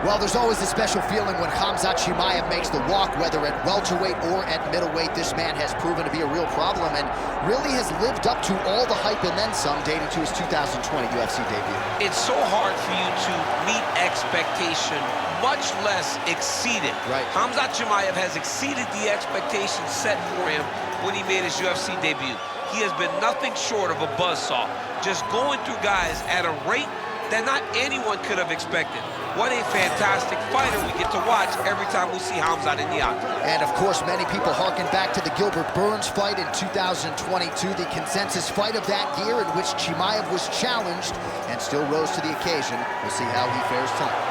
Well, there's always a special feeling when Khamzat Chimaev makes the walk, whether at welterweight or at middleweight. This man has proven to be a real problem and really has lived up to all the hype and then some, dating to his 2020 UFC debut. It's so hard for you to meet expectation, much less exceed it. Right. Khamzat Chimaev has exceeded the expectations set for him when he made his UFC debut. He has been nothing short of a buzzsaw, just going through guys at a rate that not anyone could have expected. What a fantastic fighter we get to watch every time we see Khamzat in the octagon. And of course, many people harken back to the Gilbert Burns fight in 2022, the consensus fight of that year in which Chimaev was challenged and still rose to the occasion. We'll see how he fares tonight.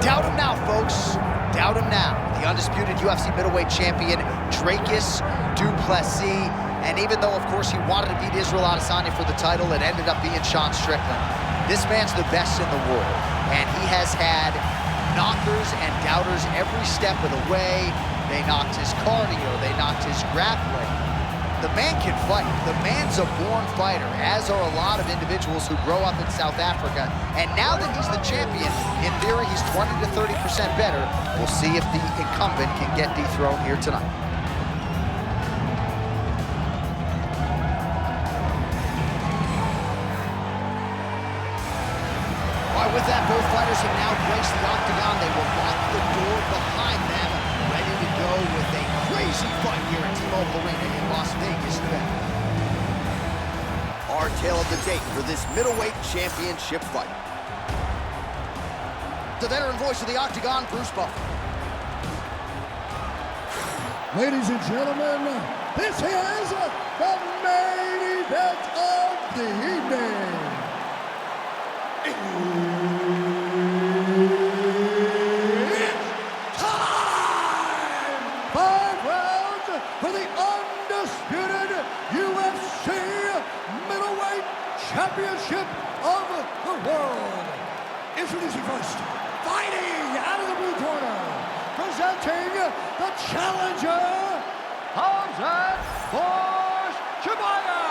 Doubt him now, folks. Doubt him now. The undisputed UFC middleweight champion, Dricus Du Plessis. And even though, of course, he wanted to beat Israel Adesanya for the title, it ended up being Sean Strickland. This man's the best in the world. And he has had knockers and doubters every step of the way. They knocked his cardio. They knocked his grappling. The man can fight. The man's a born fighter, as are a lot of individuals who grow up in South Africa. And now that he's the champion, in theory, he's 20 to 30% better. We'll see if the incumbent can get dethroned here tonight. All right, with that, both fighters have now graced the octagon. They will lock the door behind them, ready to go with a crazy fight here at T-Mobile Arena in Las Vegas, Nevada. Our tale of the tape for this middleweight championship fight. The veteran voice of the octagon, Bruce Buffer. Ladies and gentlemen, this is the main event of the evening. It's time! 5 rounds for the undisputed UFC middleweight championship of the world. Introducing first, fighting out of the blue corner, presenting the challenger, Khamzat Chimaev.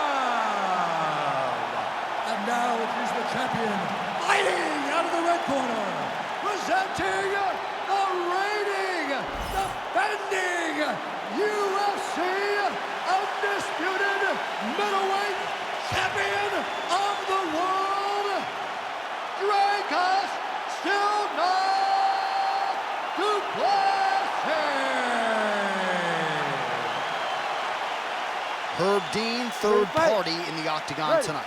And now introduce the champion, fighting out of the red corner, presenting the reigning, defending UFC undisputed middleweight champion of the world, Dricus Du Plessis. Herb Dean, third party in the octagon tonight.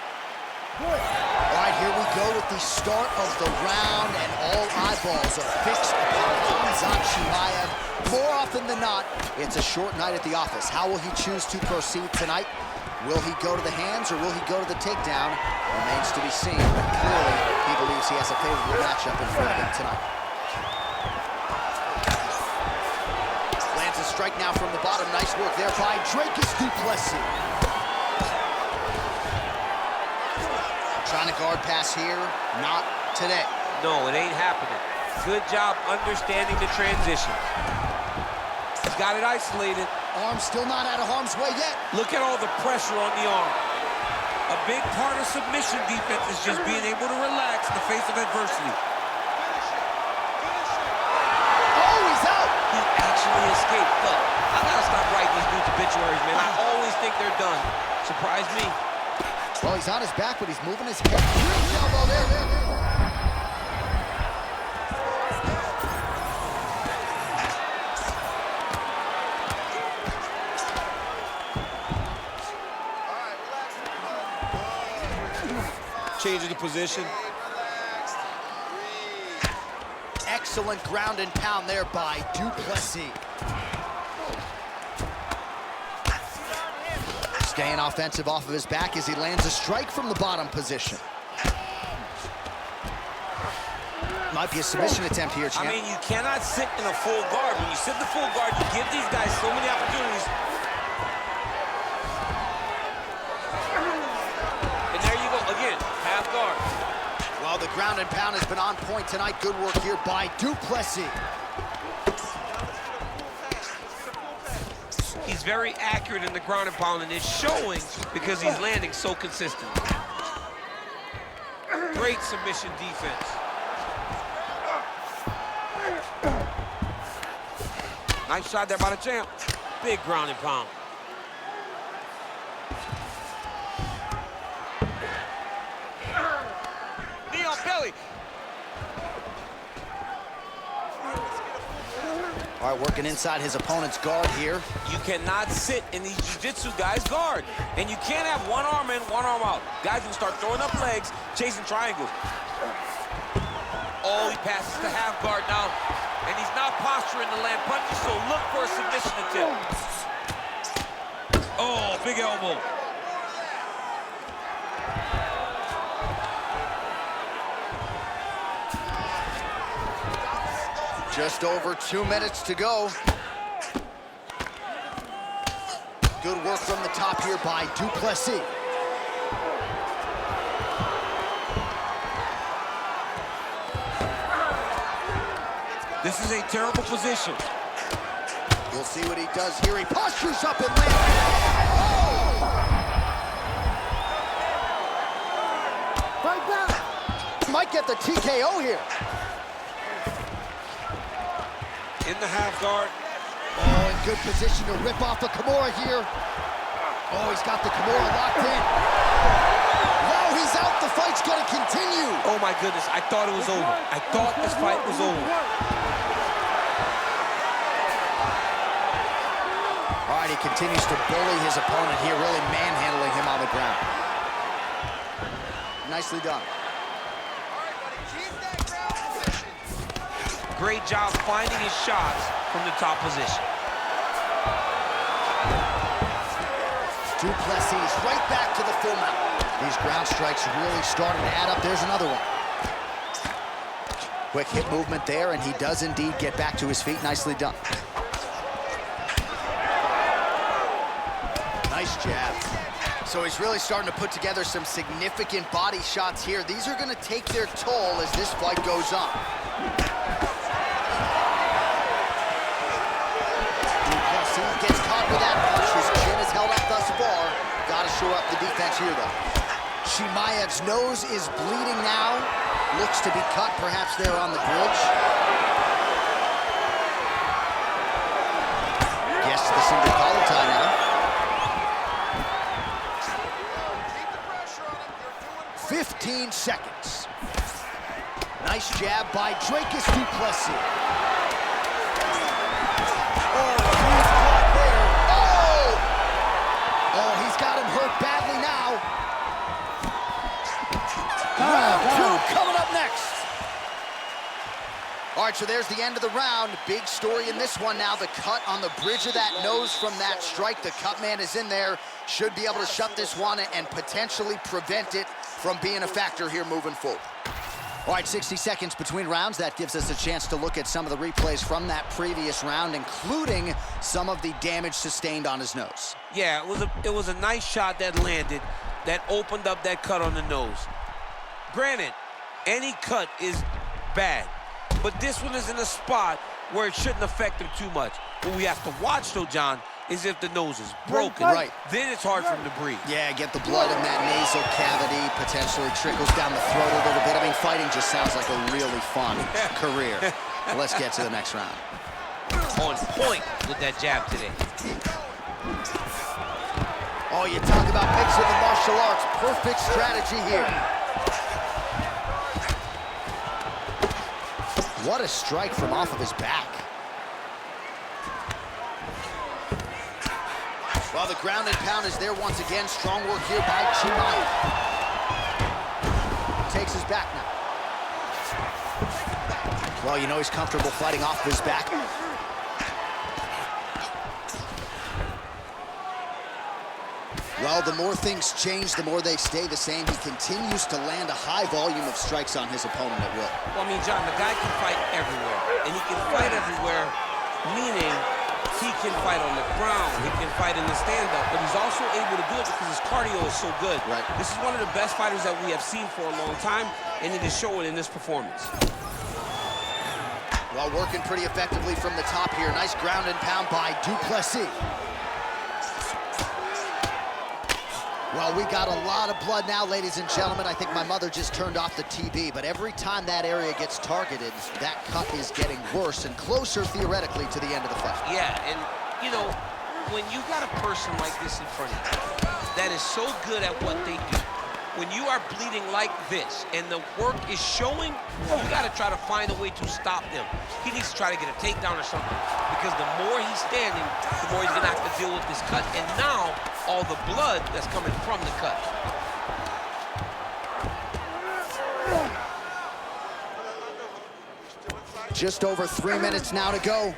All right, here we go with the start of the round, and all eyeballs are fixed upon Khamzat Chimaev. More often than not, it's a short night at the office. How will he choose to proceed tonight? Will he go to the hands or will he go to the takedown? Remains to be seen, but clearly he believes he has a favorable matchup in front of him tonight. Lands a strike now from the bottom. Nice work there by Dricus Du Plessis. Trying to guard pass here, not today. No, it ain't happening. Good job understanding the transition. He's got it isolated. Arm still not out of harm's way yet. Look at all the pressure on the arm. A big part of submission defense is just being able to relax in the face of adversity. Oh, he's out! He actually escaped. Look, I gotta stop writing these dudes obituaries, man. I always think they're done. Surprise me. Well, he's on his back, but he's moving his head. Huge elbow there. Changing the position. Excellent ground and pound there by Du Plessis. Staying offensive off of his back as he lands a strike from the bottom position. Might be a submission attempt here, champ. I mean, you cannot sit in a full guard. When you sit in the full guard, you give these guys so many opportunities. And there you go, again, half guard. Well, the ground and pound has been on point tonight. Good work here by Du Plessis. He's very accurate in the ground and pound, and it's showing because he's landing so consistent. Great submission defense. Nice shot there by the champ. Big ground and pound. Knee on belly. All right, working inside his opponent's guard here. You cannot sit in these jiu-jitsu guys' guard. And you can't have one arm in, one arm out. Guys can start throwing up legs, chasing triangles. Oh, he passes to half guard now. And he's not posturing to land punches, so look for a submission attempt. Oh, big elbow. Just over 2 minutes to go. Good work from the top here by Du Plessis. This is a terrible position. You'll see what he does here. He postures up and lands. Oh! Right back. Might get the TKO here. In the half guard. Oh, in good position to rip off a Kimura here. Oh, he's got the Kimura locked in. Wow, he's out. The fight's gonna continue. Oh my goodness, I thought it was over. I thought this fight was over. All right, he continues to bully his opponent here, really manhandling him on the ground. Nicely done. Great job finding his shots from the top position. Du Plessis right back to the full mount. These ground strikes really starting to add up. There's another one. Quick hip movement there, and he does indeed get back to his feet. Nicely done. Nice jab. So he's really starting to put together some significant body shots here. These are going to take their toll as this fight goes on. Gets caught with that punch. His chin is held up thus far. Got to shore up the defense here, though. Chimaev's nose is bleeding now. Looks to be cut, perhaps there on the bridge. Guess the single collar tie now. 15 seconds. Nice jab by Dricus Du Plessis. Got him hurt badly now. Round 2 coming up next. All right, so there's the end of the round. Big story in this one now. The cut on the bridge of that nose from that strike. The cut man is in there. Should be able to shut this one and potentially prevent it from being a factor here moving forward. All right, 60 seconds between rounds. That gives us a chance to look at some of the replays from that previous round, including some of the damage sustained on his nose. Yeah, it was a nice shot that landed, that opened up that cut on the nose. Granted, any cut is bad, but this one is in a spot where it shouldn't affect him too much. What we have to watch, though, John, is if the nose is broken. Right. Then it's hard for him to breathe. Yeah, get the blood in that nasal cavity, potentially trickles down the throat a little bit. I mean, fighting just sounds like a really fun career. Let's get to the next round. On point with that jab today. Oh, you talk about mixing the martial arts. Perfect strategy here. What a strike from off of his back. Well, the ground and pound is there once again. Strong work here by Chimaev. Takes his back now. Well, you know he's comfortable fighting off of his back. Well, the more things change, the more they stay the same. He continues to land a high volume of strikes on his opponent at will. Well, I mean, John, the guy can fight everywhere. And he can fight everywhere, meaning he can fight on the ground, he can fight in the stand-up, but he's also able to do it because his cardio is so good. Right. This is one of the best fighters that we have seen for a long time, and it is showing in this performance. Well, working pretty effectively from the top here. Nice ground and pound by Du Plessis. Well, we got a lot of blood now, ladies and gentlemen. I think my mother just turned off the TV, but every time that area gets targeted, that cut is getting worse and closer, theoretically, to the end of the fight. Yeah, and, you know, when you got a person like this in front of you that is so good at what they do, when you are bleeding like this and the work is showing, you got to try to find a way to stop them. He needs to try to get a takedown or something, because the more he's standing, the more he's going to have to deal with this cut. And now, all the blood that's coming from the cut. Just over 3 minutes now to go.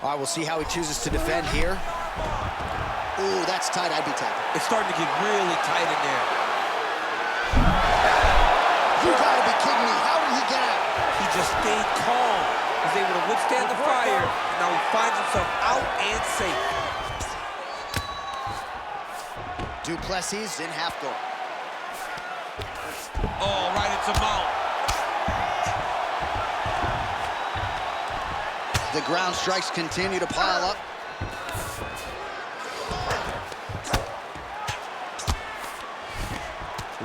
All right, we'll see how he chooses to defend here. Ooh, that's tight. I'd be tapped. It's starting to get really tight in there. You gotta be kidding me. How did he get out? He just stayed calm. Was able to withstand the fire. Now he finds himself out and safe. Du Plessis in half guard. Oh, right into mount. The ground strikes continue to pile up.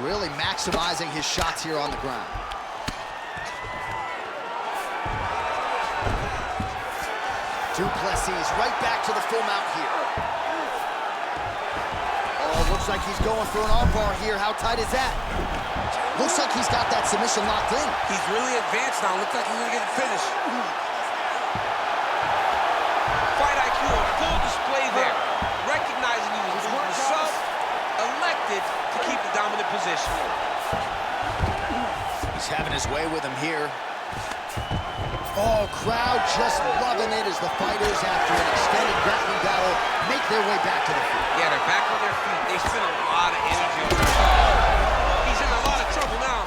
Really maximizing his shots here on the ground. Du Plessis right back to the full mount here. Oh, looks like he's going for an armbar here. How tight is that? Looks like he's got that submission locked in. He's really advanced now. Looks like he's gonna get the finish. Fight IQ on full display there. Recognizing he was losing the sub, elected to keep the dominant position. He's having his way with him here. Oh, crowd just loving it as the fighters, after an extended grappling battle, make their way back to the feet. Yeah, they're back on their feet. They spent a lot of energy on this fight. He's in a lot of trouble now.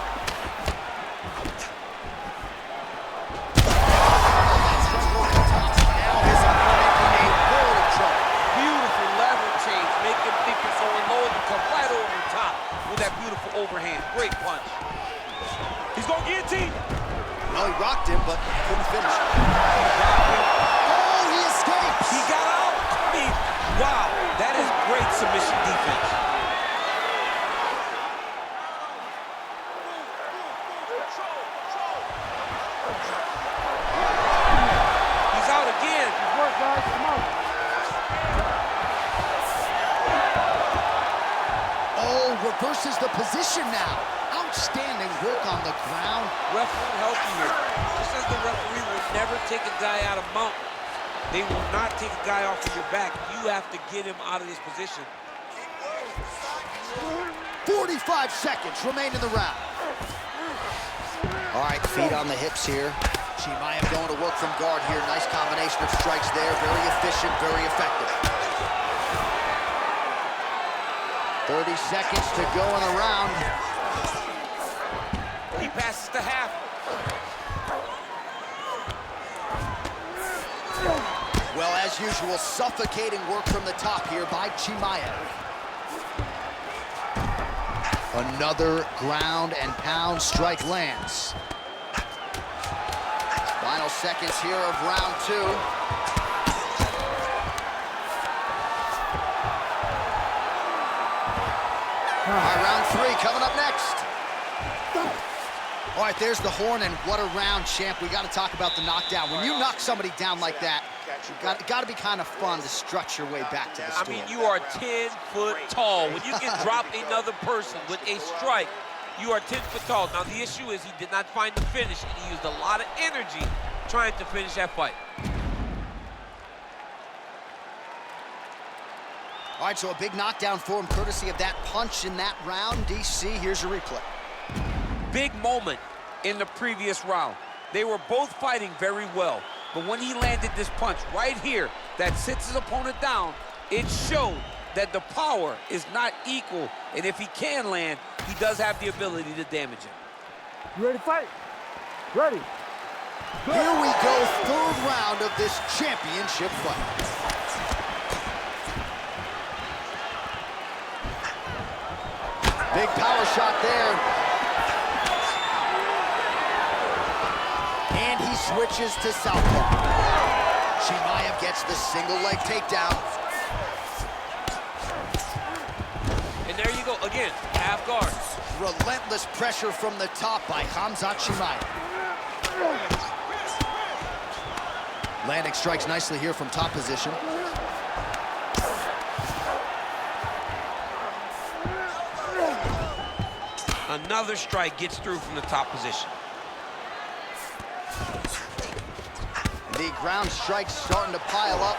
Now his opponent in a world of trouble. Beautiful level change. Make him think it's going low and come right over the top with that beautiful overhand. Great punch. He's going guillotine. Well, he rocked him, but couldn't finish. Oh, he escapes! He got out. I mean, wow, that is great submission defense. He's out again. Good work, guys. Come on. Oh, reverses the position now. Outstanding work on the ground. Referee help you here. Just as the referee will never take a guy out of mount, they will not take a guy off of your back. You have to get him out of this position. 45 seconds remain in the round. All right, feet on the hips here. Chimaev going to work from guard here. Nice combination of strikes there. Very efficient, very effective. 30 seconds to go in the round. He passes to half. Well, as usual, suffocating work from the top here by Chimaev. Another ground and pound strike lands. Final seconds here of round two. All right, round three coming up next. All right, there's the horn, and what a round, champ. We got to talk about the knockdown. When you knock somebody down like that, you got to be kind of fun to strut your way back to the store. I mean, you are 10 foot tall. When you can drop another person with a strike, you are 10 foot tall. Now, the issue is he did not find the finish, and he used a lot of energy trying to finish that fight. All right, so a big knockdown for him, courtesy of that punch in that round. DC, here's your replay. Big moment in the previous round. They were both fighting very well, but when he landed this punch right here that sits his opponent down, it showed that the power is not equal, and if he can land, he does have the ability to damage him. You ready to fight? Ready. Here we go, third round of this championship fight. Big power shot there. And he switches to southpaw. Chimaev gets the single leg takedown. And there you go, again, half guard. Relentless pressure from the top by Khamzat Chimaev. Landing strikes nicely here from top position. Another strike gets through from the top position. The ground strikes starting to pile up.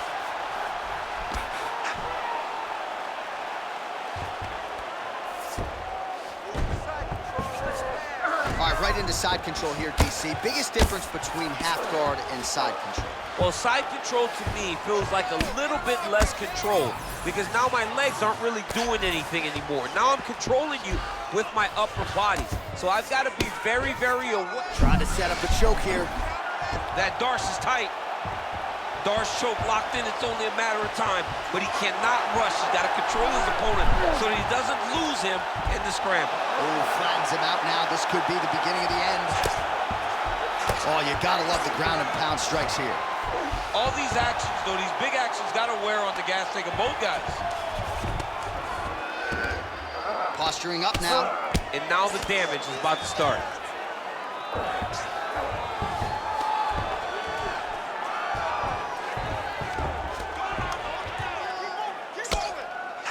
All right, right into side control here, DC. Biggest difference between half guard and side control? Well, side control to me feels like a little bit less control because now my legs aren't really doing anything anymore. Now I'm controlling you with my upper body. So I've got to be very, very aware. Trying to set up a choke here. That Darce is tight. Darce choke locked in, it's only a matter of time, but he cannot rush. He's got to control his opponent so that he doesn't lose him in the scramble. Oh, flattens him out now. This could be the beginning of the end. Oh, you gotta love the ground and pound strikes here. All these actions, though, these big actions gotta wear on the gas tank of both guys. Posturing up now. And now the damage is about to start.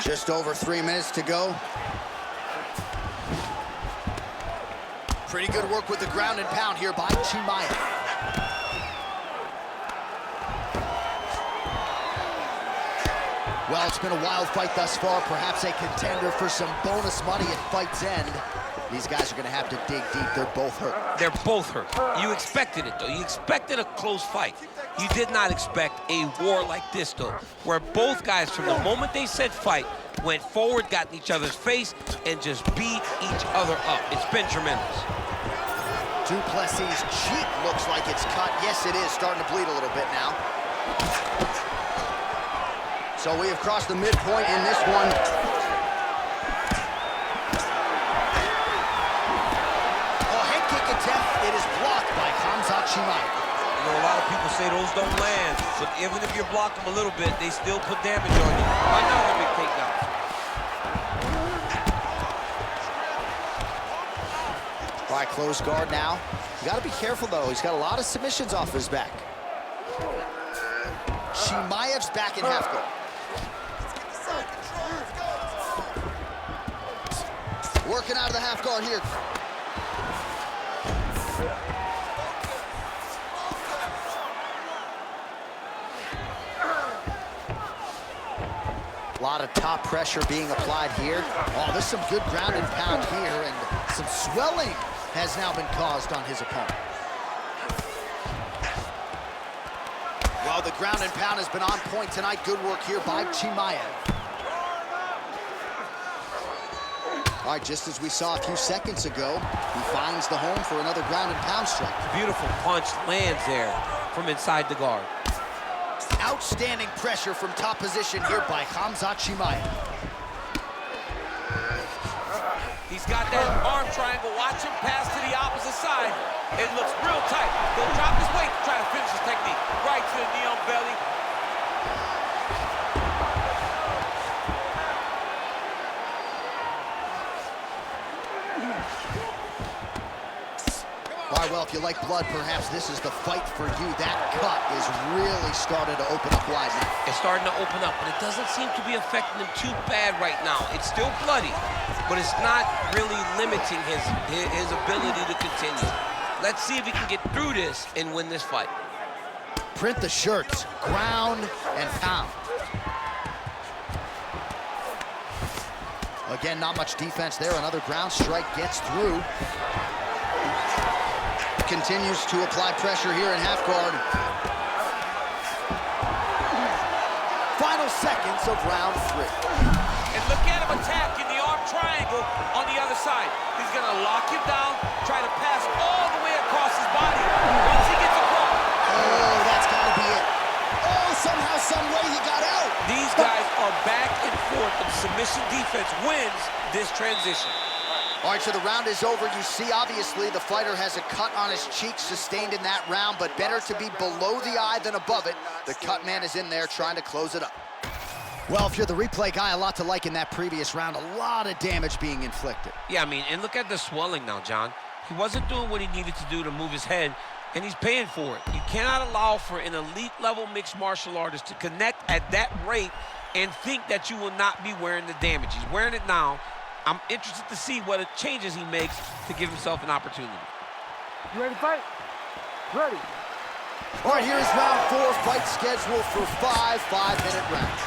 Just over 3 minutes to go. Pretty good work with the ground and pound here by Chimaev. Well, it's been a wild fight thus far, perhaps a contender for some bonus money at fight's end. These guys are gonna have to dig deep. They're both hurt. They're both hurt. You expected it, though. You expected a close fight. You did not expect a war like this, though, where both guys, from the moment they said fight, went forward, got in each other's face, and just beat each other up. It's been tremendous. Du Plessis' cheek looks like it's cut. Yes, it is, starting to bleed a little bit now. So we have crossed the midpoint in this one. Oh, head kick attempt. It is blocked by Khamzat Chimaev. You know, a lot of people say those don't land, but even if you block them a little bit, they still put damage on you. Another big takedown. All right, close guard now. You gotta be careful, though. He's got a lot of submissions off his back. Chimaev's back in half guard. Working out of the half guard here. A lot of top pressure being applied here. Oh, there's some good ground and pound here, and some swelling has now been caused on his opponent. Well, the ground and pound has been on point tonight. Good work here by Chimaev. All right, just as we saw a few seconds ago, he finds the home for another ground and pound strike. Beautiful punch lands there from inside the guard. Outstanding pressure from top position here by Khamzat Chimaev. He's got that arm triangle. Watch him pass to the opposite side. It looks real tight. He'll drop his weight to try to finish his technique. Right to the knee on belly. All right, well, if you like blood, perhaps this is the fight for you. That cut is really started to open up wide now. It's starting to open up, but it doesn't seem to be affecting him too bad right now. It's still bloody, but it's not really limiting his ability to continue. Let's see if he can get through this and win this fight. Print the shirts, ground and pound. Again, not much defense there. Another ground strike gets through. Continues to apply pressure here in half guard. Final seconds of round 3. And look at him attack in the arm triangle on the other side. He's gonna lock him down, try to pass all the way across his body. Once he gets across. Oh, that's gotta be it. Oh, somehow, some way he got out. These guys are back and forth, and submission defense wins this transition. All right, so the round is over. You see, obviously, the fighter has a cut on his cheek sustained in that round, but better to be below the eye than above it. The cut man is in there trying to close it up. Well, if you're the replay guy, a lot to like in that previous round. A lot of damage being inflicted. Yeah, I mean, and look at the swelling now, John. He wasn't doing what he needed to do to move his head, and he's paying for it. You cannot allow for an elite-level mixed martial artist to connect at that rate and think that you will not be wearing the damage. He's wearing it now. I'm interested to see what changes he makes to give himself an opportunity. You ready to fight? Ready. All right, here is round 4, fight scheduled for 5 5-minute rounds.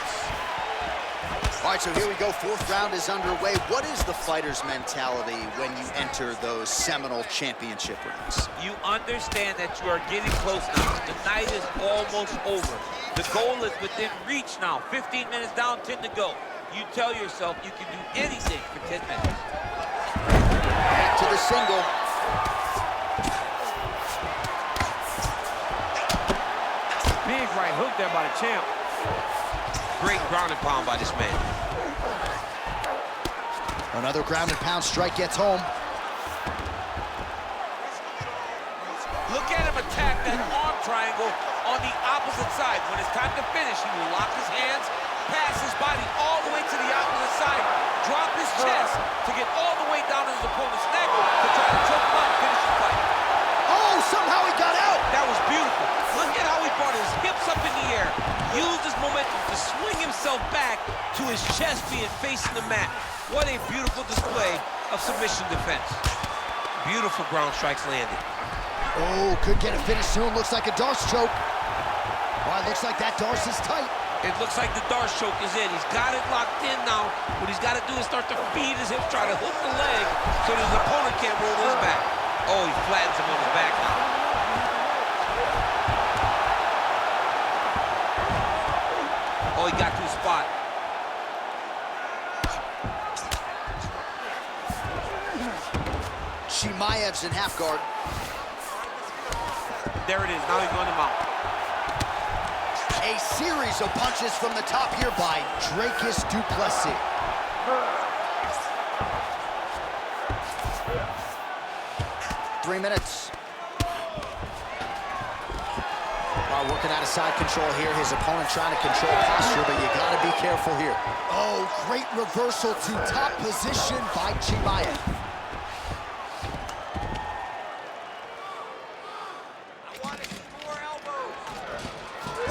All right, so here we go. 4th round is underway. What is the fighter's mentality when you enter those seminal championship rounds? You understand that you are getting close now. The night is almost over. The goal is within reach now. 15 minutes down, 10 to go. You tell yourself you can do anything for 10 minutes. Back to the single. Big right hook there by the champ. Great ground and pound by this man. Another ground and pound strike gets home. Look at him attack that arm triangle on the opposite side. When it's time to finish, he will lock his hands, pass his body all the way to the opposite side, drop his chest to get all the way down to his opponent's neck to try to choke him out and finish the fight. Oh, somehow he got out. That was beautiful. Look at how he brought his hips up in the air, used his momentum to swing himself back to his chest being facing the mat. What a beautiful display of submission defense. Beautiful ground strikes landed. Oh, could get a finish soon. Looks like a Darce choke. Well, it looks like that Darce is tight. It looks like the Darce choke is in. He's got it locked in now. What he's got to do is start to feed his hips, try to hook the leg so that his opponent can't roll his back. Oh, he flattens him on his back now. Oh, he got to his spot. Chimaev's in half guard. There it is. Now he's going to mount. A series of punches from the top here by Dricus Du Plessis. Three minutes. Working out of side control here. His opponent trying to control posture, but you gotta be careful here. Oh, great reversal to top position by Chimaev.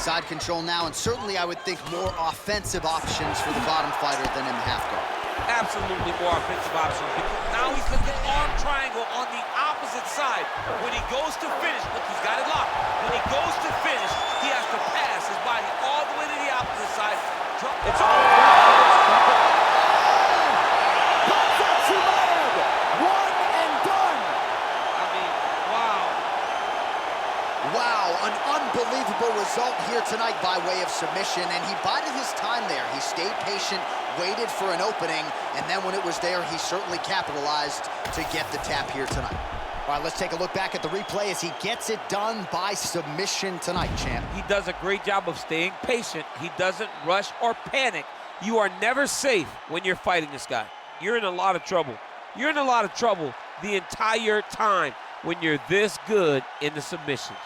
Side control now, and certainly I would think more offensive options for the bottom fighter than in the half guard. Absolutely more offensive options. Now he's looking arm triangle on the opposite side. When he goes to finish, look, he's got it locked. When he goes to finish, he has to pass his body all the way to the opposite side. It's over. Khamzat Chimaev, one and done. I mean, wow. Wow, an unbelievable result here tonight by way of submission, and he bided his time there. He stayed patient, waited for an opening, and then when it was there, he certainly capitalized to get the tap here tonight. All right, let's take a look back at the replay as he gets it done by submission tonight, champ. He does a great job of staying patient. He doesn't rush or panic. You are never safe when you're fighting this guy. You're in a lot of trouble. You're in a lot of trouble the entire time when you're this good in the submissions.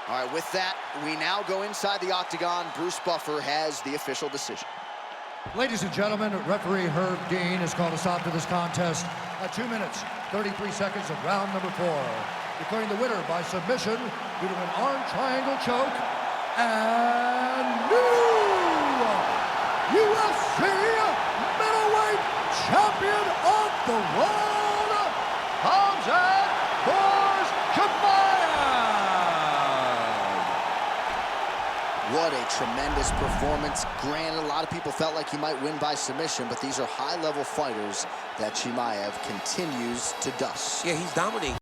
All right, with that, we now go inside the octagon. Bruce Buffer has the official decision. Ladies and gentlemen, referee Herb Dean has called a stop to this contest at 2 minutes, 33 seconds of round number 4, declaring the winner by submission due to an arm triangle choke and new UFC middleweight champion of the world, Khamzat Chimaev. What a tremendous performance. Granted, a lot of people felt like he might win by submission, but these are high-level fighters that Chimaev continues to dust. Yeah, he's dominating.